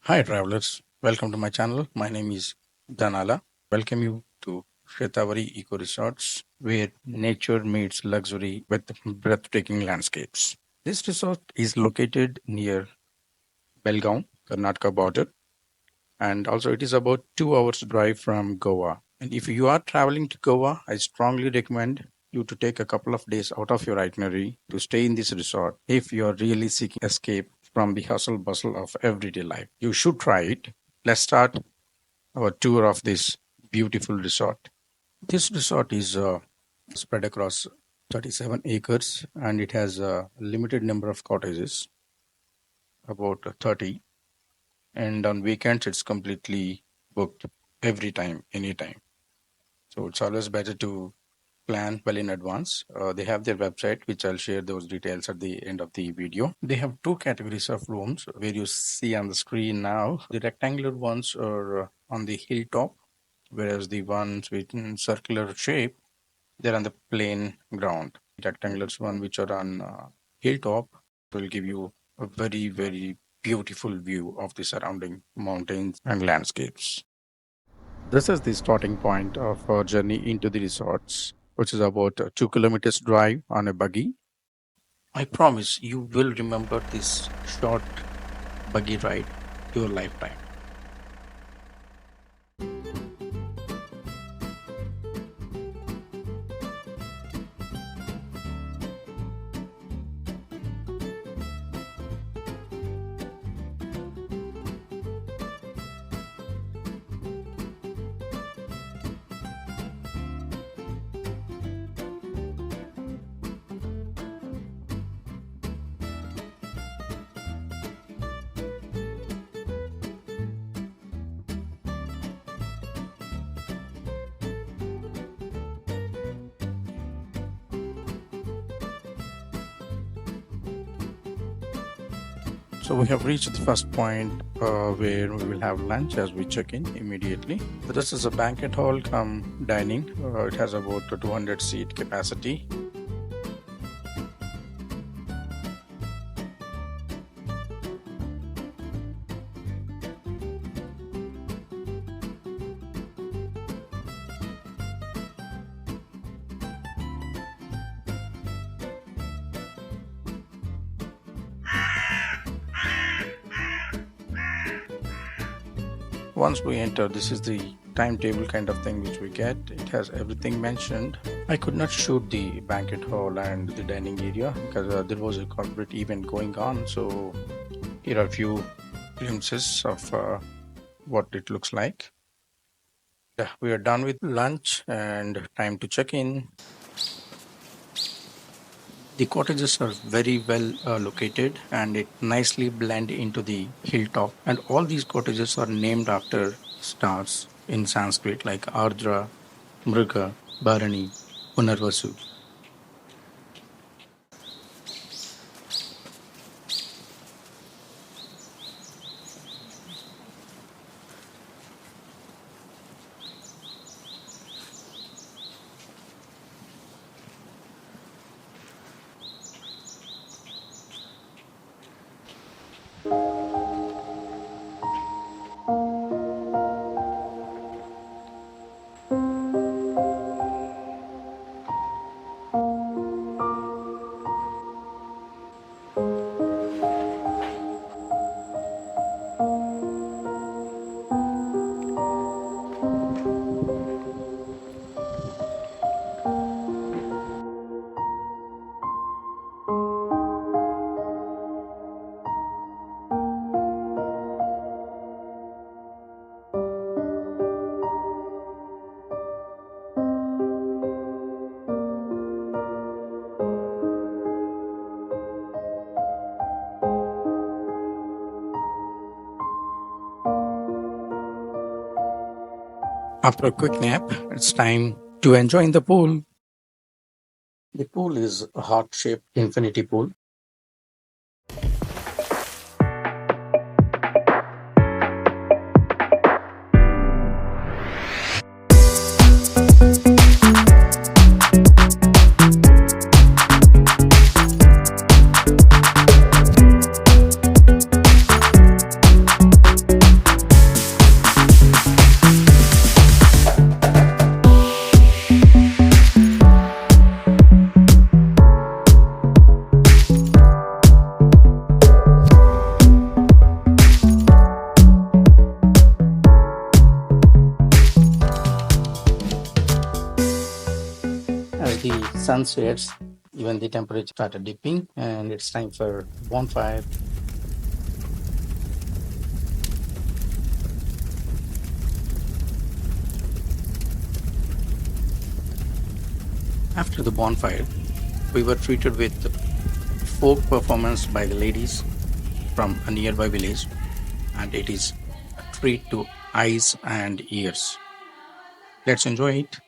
Hi, travelers. Welcome to my channel. My name is Danala. Welcome you to Shetavari Eco Resorts, where nature meets luxury with breathtaking landscapes. This resort is located near Belgaum, Karnataka border, and also it is about 2 hours drive from Goa. And if you are traveling to Goa, I strongly recommend you to take a couple of days out of your itinerary to stay in this resort if you are really seeking escape from the hustle bustle of everyday life. You should try it. Let's start our tour of this beautiful resort. This resort is spread across 37 acres and it has a limited number of cottages, about 30. And on weekends, it's completely booked every time, anytime. So it's always better to plan well in advance. They have their website, which I'll share those details at the end of the video. They have two categories of rooms where you see on the screen now. The rectangular ones are on the hilltop, whereas the ones with circular shape, they're on the plain ground. The rectangular one, which are on hilltop, will give you a very, very beautiful view of the surrounding mountains and landscapes. This is the starting point of our journey into the resorts, which is about a 2 kilometers drive on a buggy. I promise you will remember this short buggy ride your lifetime. So we have reached the first point where we will have lunch as we check in immediately. This is a banquet hall come dining. It has about a 200 seat capacity. Once we enter, this is the timetable kind of thing which we get. It has everything mentioned. I could not shoot the banquet hall and the dining area because there was a corporate event going on. So here are a few glimpses of what it looks like. Yeah, we are done with lunch and time to check in. The cottages are very well located and it nicely blend into the hilltop. And all these cottages are named after stars in Sanskrit like Ardra, Mruga, Bharani, Punarvasu. After a quick nap, it's time to enjoy in the pool. The pool is a heart-shaped infinity pool. As the sun sets, even the temperature started dipping, and it's time for bonfire. After the bonfire, we were treated with folk performance by the ladies from a nearby village, and it is a treat to eyes and ears. Let's enjoy it.